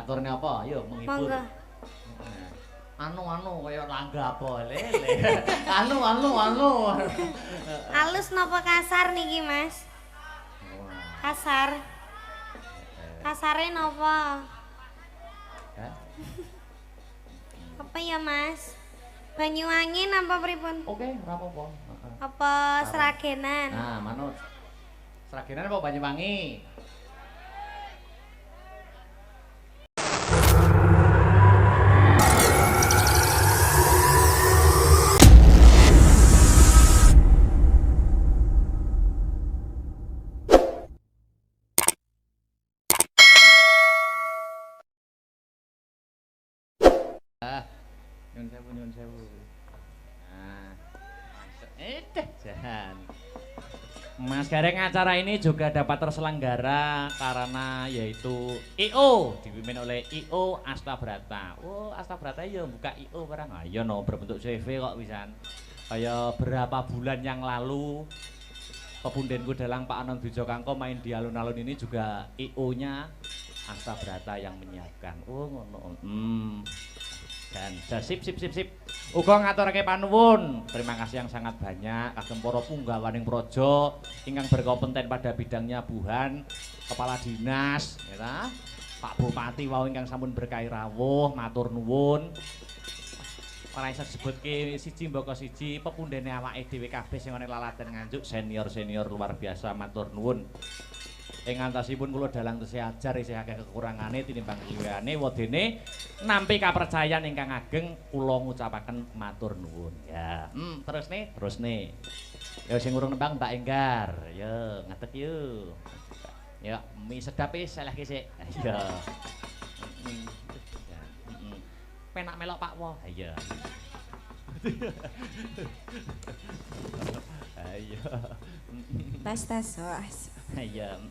aturne apa? Ayo menghibur. Monggo. Anu kaya langga apa lele. Anu. Halus napa kasar niki, Mas? Kasar. Kasare napa? Hah? Apa ya, Mas? Banyuwangi napa pripun? Oke, ora apa-apa. Apa seragenan? Nah, manut. Seragenan apa Banyuwangi? Nyun sewu. Nah, jahan. Mas Gareng, acara ini juga dapat terselenggara karena yaitu IO dipimpin oleh IO Astabrata. Oh, Astabrata ya buka IO barang. Ayo no berbentuk CV kok pisan. Kayak berapa bulan yang lalu pepundenku dalang Pak Anon Bijokangko main di alun-alun ini juga IO-nya Astabrata yang menyiapkan. Oh, ngono. Dan sip. Uga ngaturake panuwun. Terima kasih yang sangat banyak kagem para punggawaning praja ingkang berkompeten pada bidangnya Buhan, kepala dinas, ya Pak Bupati wau ingkang sampun berkahi rawuh, matur nuwun. Ora isa disebutke siji mbaka siji pepundhene awake dhewe kabeh sing ana lalaten Nganjuk senior luar biasa matur nuwun. Ing antasipun kula dalang tesih ajar isih akeh kekurangane tinimbang liyane wedene nampi kapercayan ingkang ageng kula ngucapaken matur nuwun. Ya, terus nih. Ya sing urung nembang Mbak Enggar. Ya, ngadeg yuk. Ya, mie sedap wis selehke sik. Ya. Penak melok Pak Wo. Ya. Ayo. Tas. Iya,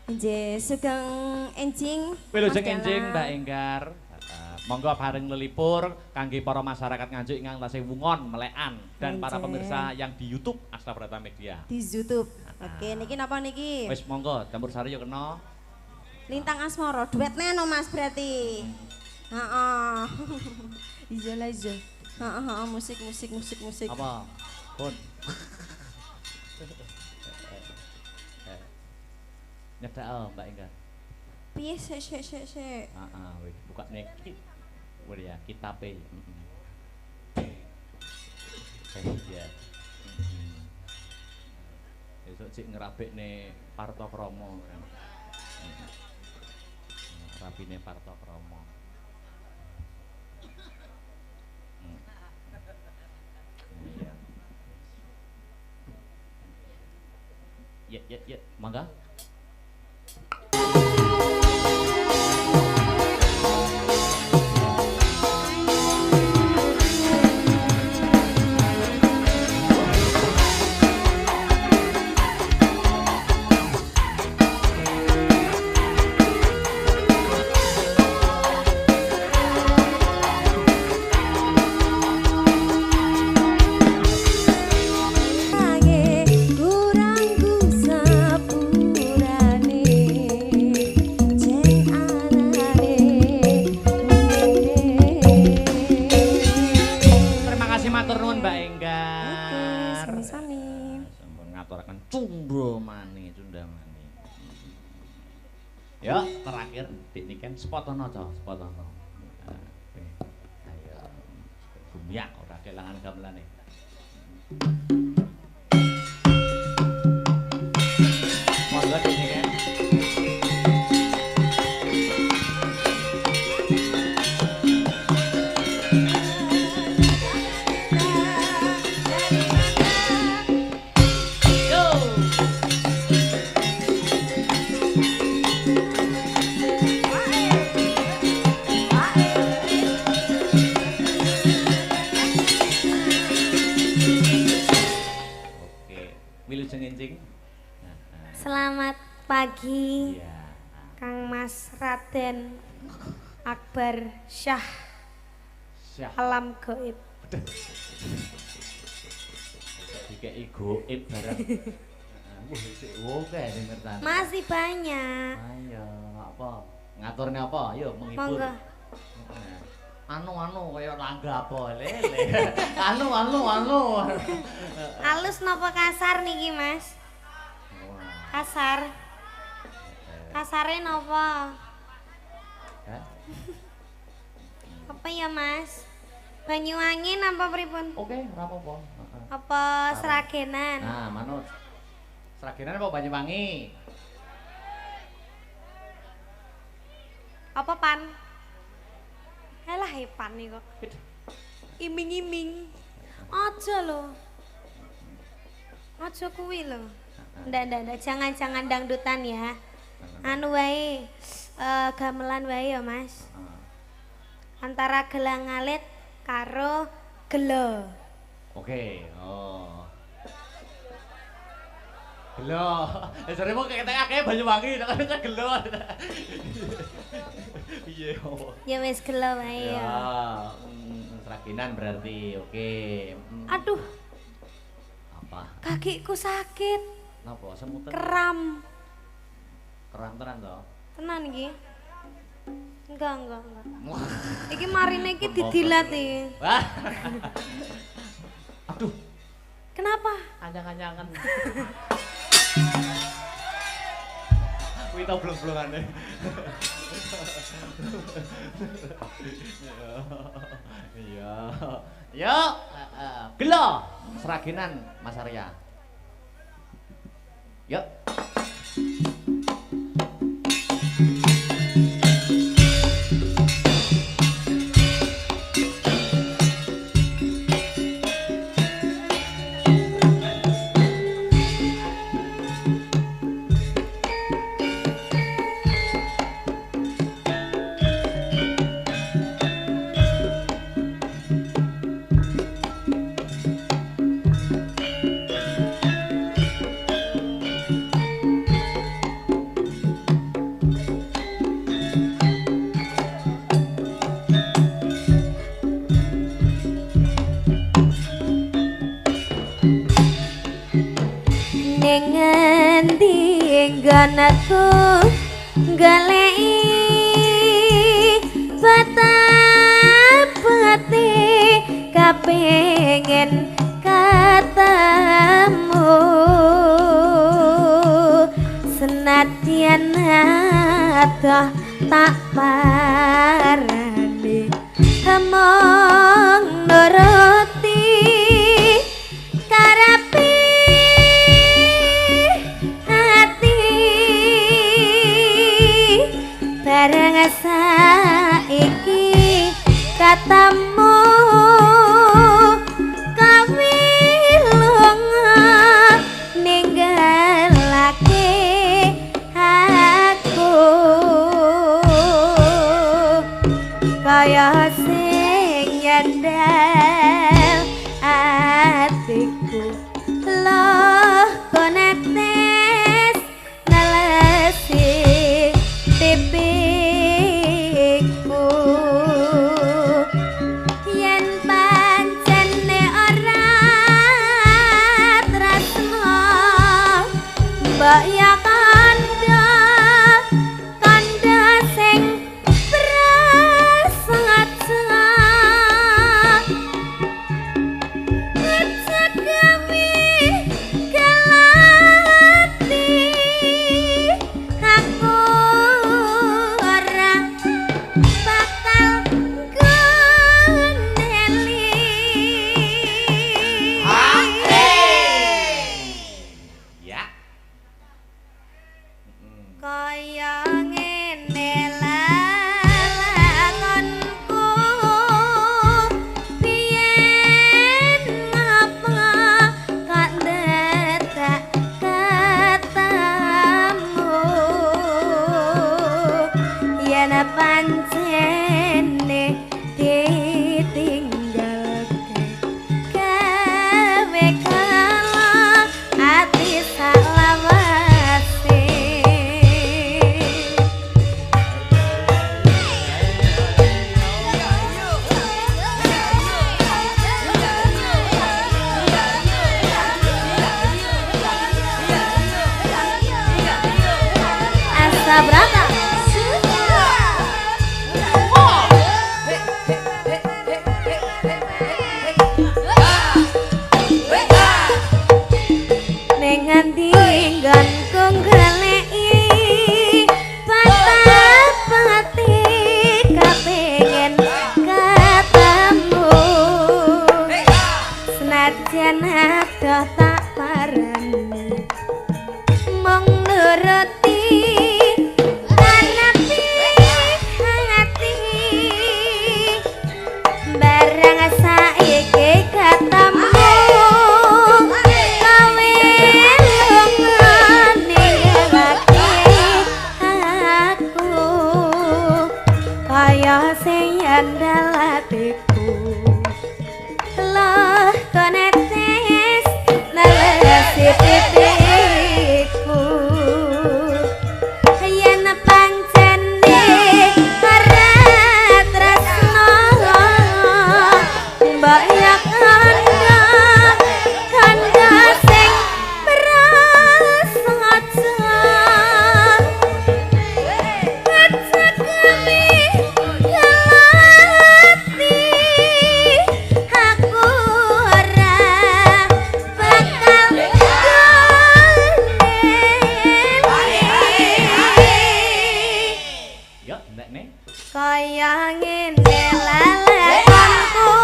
Nggih, sugeng enjing. Wilujeng enjing Mbak Enggar. Monggo bareng lelipur kangge para masyarakat Nganjuk ingkang tasih wungon melekan dan para pemirsa yang di YouTube Astabrata Media. Di YouTube. Oke, niki napa niki? Wis monggo campur sari yo kena. Lintang Asmara, duetnya no Mas berarti. Heeh. Ijo. Heeh, musik. Apa? Pun. Nyedak Mbak Enggar. Piye sik. Wis buka nek ya kitabe. Iya. Esuk sik ngrabekne Partokrama kan. Rabine Partokrama. Iya. Ya, mangga. Ya, terakhir dik niken sepotono to, sepotono. Ayo. Bumiak ora kelangan gamelane. Monggo dik niken. Selamat pagi, Kang Mas Raden Akbar Syah Alam Gaib. Dikei goib barang. Wah, sik oke ning ngertane. Masih banyak. Ayo, apa? Ngaturne apa? Ayo menghibur. Monggo. Anu kaya langga apa lele. Anu. Halus napa kasar niki, Mas? Kasar. Kasare napa? Hah? Apa ya, Mas? Banyuwangi napa pripun? Oke, ora apa-apa. Apa seragenan? Nah, manut. Seragenan apa Banyuwangi? Apa pan? Alah pan nih kok. Iming-iming. Aja lho. Aja kuwi lho. Ndak, jangan dangdutan ya. Anu wae gamelan wae ya, Mas. Antara gelang alit karo gelo. Oke, oh. Gelo. Jare mau ketek akeh Banyuwangi nek kan gelo. Piye opo? Ya wis gelo wae ya. Seraginan berarti. Oke. Aduh, Apa? kakiku sakit. Napa semutan? Kram. Keram tenan to? Tenan iki. Enggak. Iki marine iki didilat iki. Wah. Aduh, Kenapa? anyang-anyangan. Kuwi to blong-blongane. Iya. Yuk, gelo seraginan Mas Arya. Yuk. Ning ngendi engganku goleki batapati kapengin ketemu senadyan adoh tak parani among nuruti karepe bareng saiki ketemu kawilunga ninggalake aku kaya sing nyandel atiku loh konetes nalesi tipiku yen pancene ora tresno mbok ya kandha sing prasaja ngecekami kelati aku ora bakal gendeli Ya. kaya ngene lakonku biyen ngapa kok ndedak ketemu yen pancene ditinggalke gawe kalah ati salawase Asa berapa? tak parani mong nuruti karepi hati barang saiki ketemu kawe lungane lagi aku kaya sing andal atiku lah konetes nalasi pipiku yen pancene ora tresno mbok yak kandha sing prasaja kecekeli lati aku ora bakal Yo, ndek nih. kaya ngene lalekanku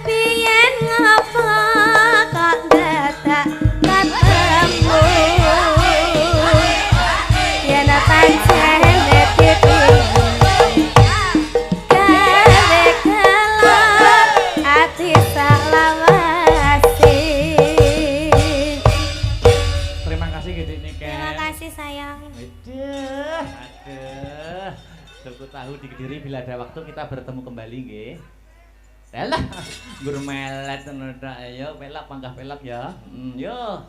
biyen ngapa kok dadak ketemu yen pancene pipi gawe kelak ati salawase. Terima kasih gede nih, Terima kasih sayang. Aduh. Tuku tahu di Kediri bila ada waktu kita bertemu kembali nggih. Alah, gur melet ngono tok. Ayo pelak panggah pelak ya. Yo.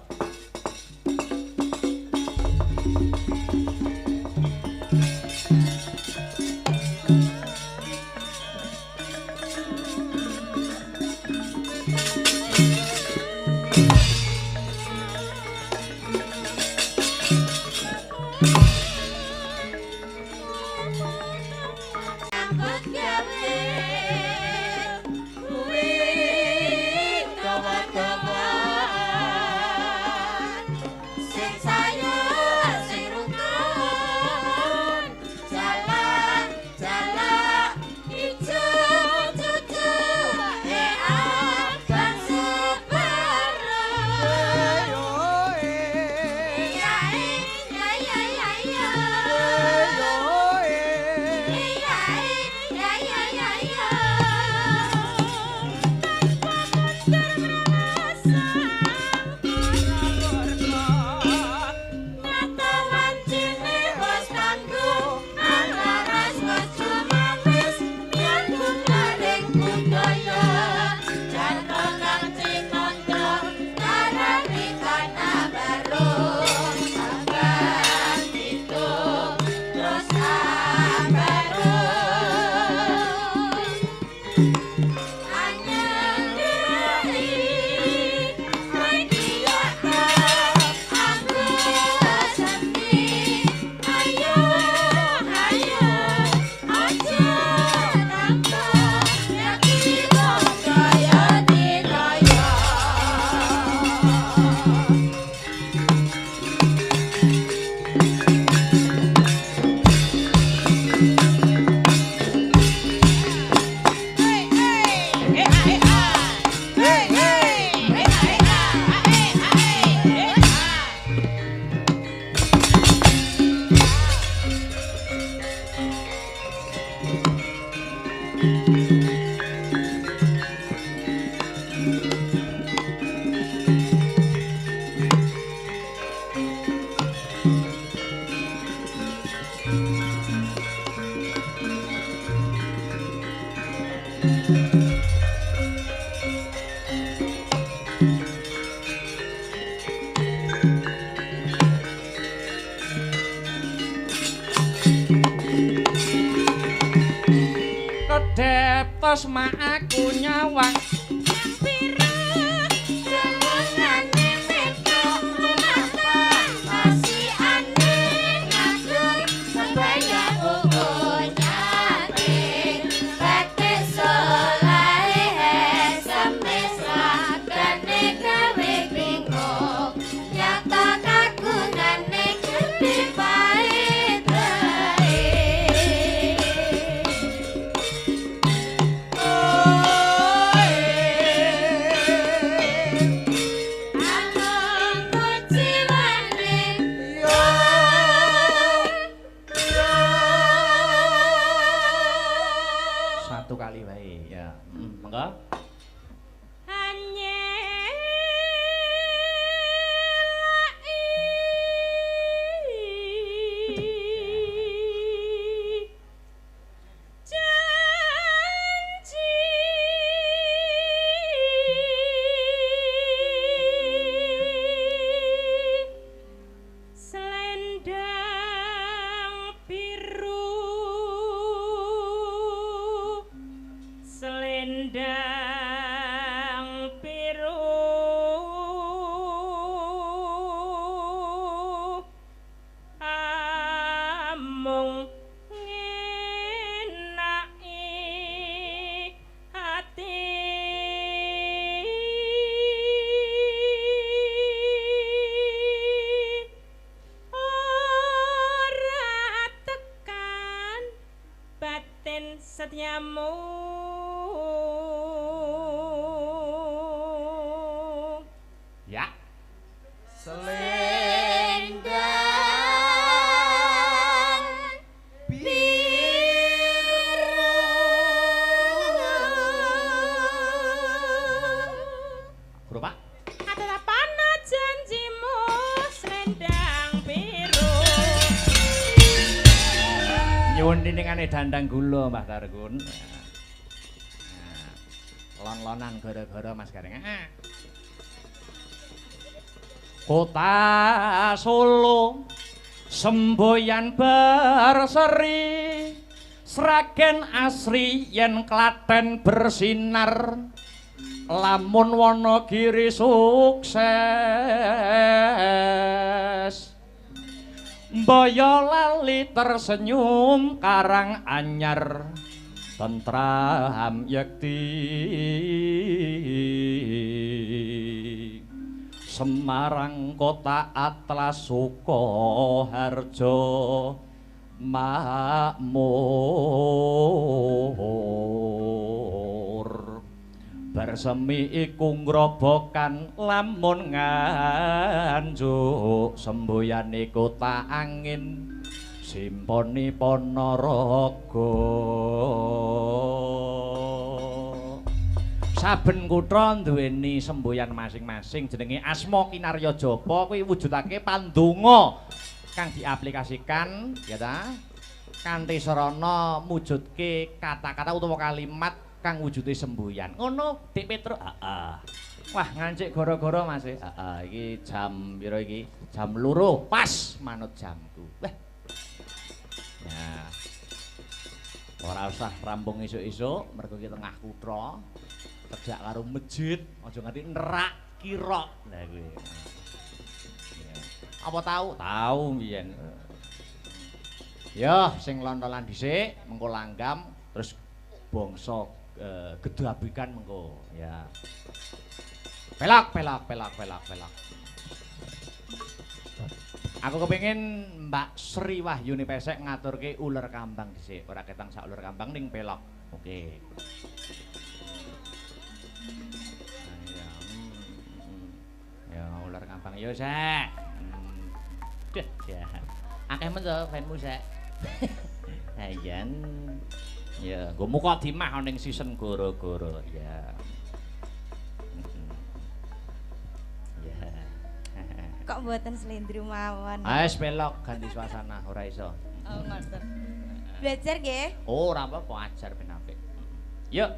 Kedeptos mak aku nyawang lali wae ya. Monggo. Setiamu ya selendang biru Bro Pak adalah panah janjimu selendang biru nyuwun diningane dandang gula Mbah Targun. Lon-lonan gara-gara Mas Gareng. Kota Solo semboyan berseri Sragen asri yen Klaten bersinar lamun Wonogiri sukses Mbaya lali tersenyum Karang Anyar tentram yakti Semarang kota Atlas Sukoharjo makmur bersemi iku ngrobokan lamun nganjuk sembuyane kota angin Simponi Ponorogo saben kutha duweni semboyan masing-masing jenenge Asma Kinarya Japa kuwi wujudake pandonga kang diaplikasikan ya ta kanthi sarana mujudke kata-kata utawa kalimat kang wujude semboyan ngono Dik Petruk wah ngancik gara-gara Mas iki jam pira iki jam 2 pas manut jamku wah ya ora usah rampung esuk-esuk mergo iki tengah kutha cedhak karo masjid aja nganti nerak kira lha kuwi apa tahu mbiyen ya sing lontolan dhisik mengko langgam terus bangsa gedabikan mengko ya pelak aku kepengin Mbak Sri Wahyuni Pesek ngaturke uler kambang dhisik ora ketang sak uler kambang ning pelok oke ya ular kambang yo sek ya akeh men to fanmu sek ayan ya nggo muka dimah ning season goro-goro ya ya kok mboten slendro mawon wis pelok ganti suasana ora iso oh ngoten belajar nggih ora apa-apa ajar ben apik yuk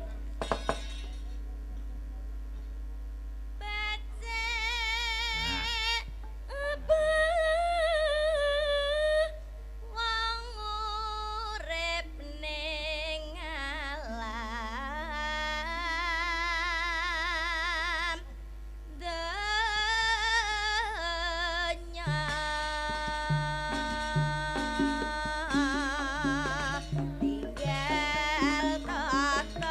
tinggal kata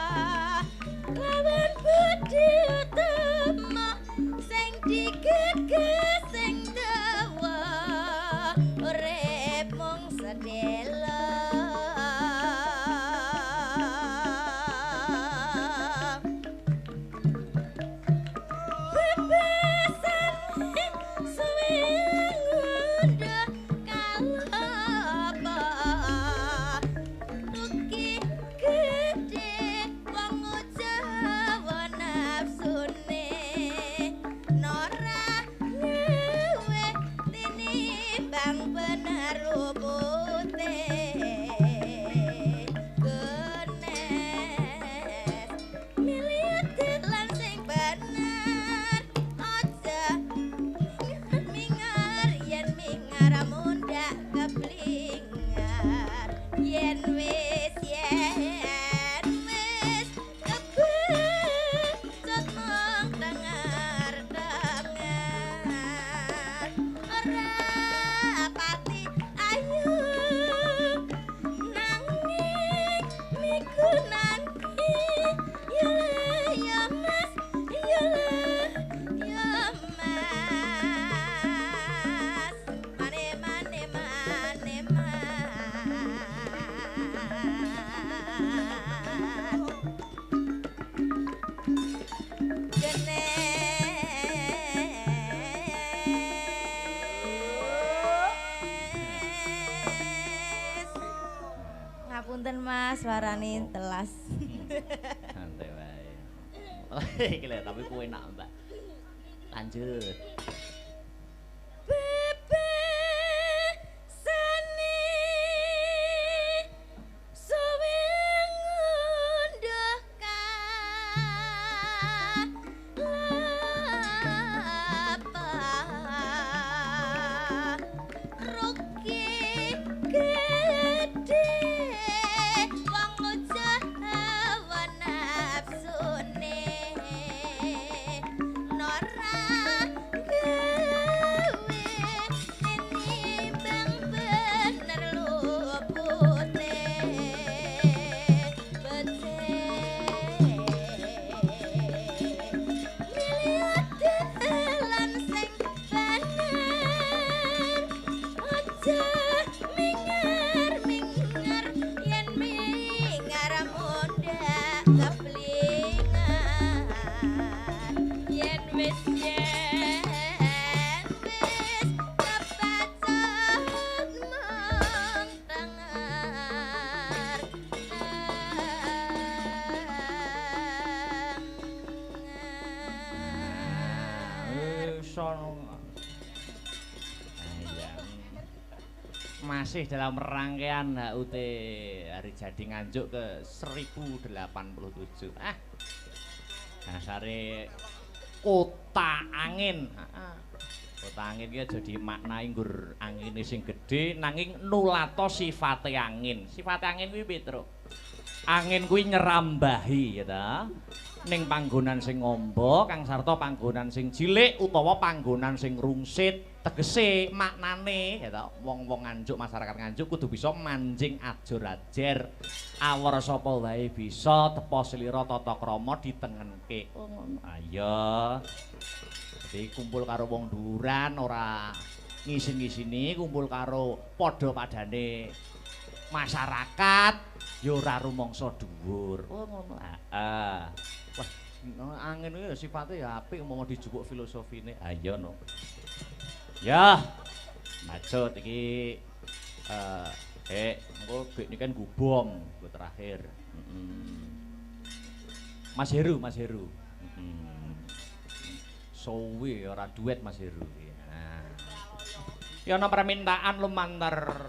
yen wis kebecut mong dengar-dengar ora pati ayu nanging migunani ya ya mas ya ya mas mane mane mane ngapunten mas warani telas Santai wae. Iki lho tapi kowe enak, Mbak. Lanjut. Bebe sani suwe ngunduh kalapa rugi gede wong ujawa nafsune nora gawe tinimbang bener lupute miliate lan sing bener aja mingar yen mingar muda keplingan yen wis kepacat mong dengar Sono. Iya. Masih dalam rangkaian HUT Hari Jadi Nganjuk ke 1087. Dasare kota angin. Kota angin ki jadi maknai nggur angine sing gedhe nanging nulato sifate angin. Sifate angin kuwi piye, Truk? Angin kuwi nyerambahi ya ta. Ning panggonan sing ngombo kang sarta panggonan sing cilik utawa panggonan sing rungsit tegese maknane ya ta wong-wong Nganjuk masyarakat Nganjuk kudu bisa manjing ajur-ajer awor sapa wae bisa tepa slira tata krama ditengenke ayo dadi kumpul karo wong duran ora ngisin-ngisini kumpul karo padha padane masyarakat ya ora rumangsa dhuwur oh ngono heeh wah angin iki sifate ya apik umpama dijupuk filosofine ayo no ya maksud iki engko bek niki kan gubom buat terakhir Mas Heru sowe ora duet Mas Heru ya ana permintaan lumantar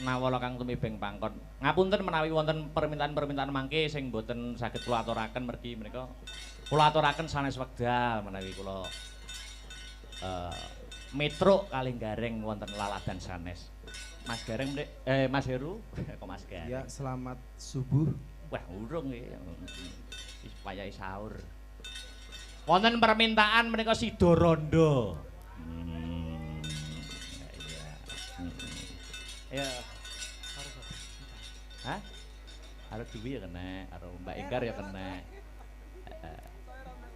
nawala kang tumibeng pangkon. Ngapunten menawi wonten permintaan-permintaan mangke sing boten saged kula aturaken mergi menika kula aturaken sanes wekdal menawi kula metro kalih gareng wonten laladan sanes. Mas Gareng Mas Heru kok Mas Gareng. Ya, selamat subuh. Wah, urung nggih. Supaya sahur. Wonten permintaan menika Sidorondo. Ya. Hah? Karo Dewi ya kena, karo Mbak Ingkar ya kena.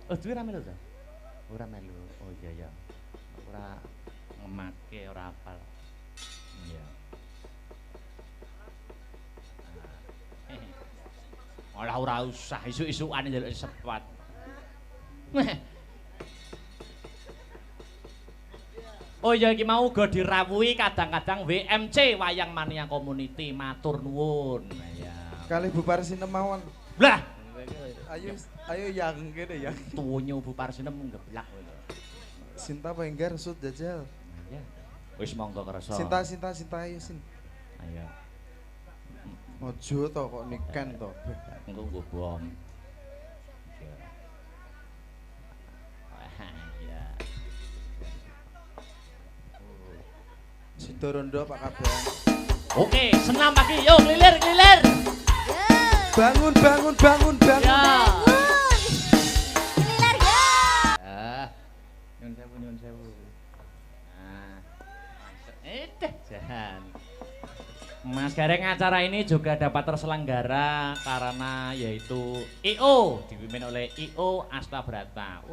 Oh, Dewi ra melu to? Ora melu. Oh iya ya. Ora ngemake, ora apal. Iya. Ora usah isuk-isukan njaluk sepat. Oh iya iki mau uga dirawuhi kadang-kadang WMC Wayang Mania Community matur nuwun. Ya. Kalih Bu Parsinem mawon. Lah, Ayo yang kene ya. tuwunyo Bu Parsinem ngeblak kowe. Sinta Penggar sud jajal. Ya. Wis monggo kersa. Sinta ayo sin. Ayo. Ojo to kok niken to. Engko nggo bom. Ya. Sidorondo Pak Kaban. Oke, senam pagi, yuk kelilir, kelilir. Bangun, bangun, bangun, bangun. Ya. Keliler ya. Nyun sewu, nyun sewu. Nah, jahan. Mas Gareng, acara ini juga dapat terselenggara karena yaitu IO dipimpin oleh IO Astabrata.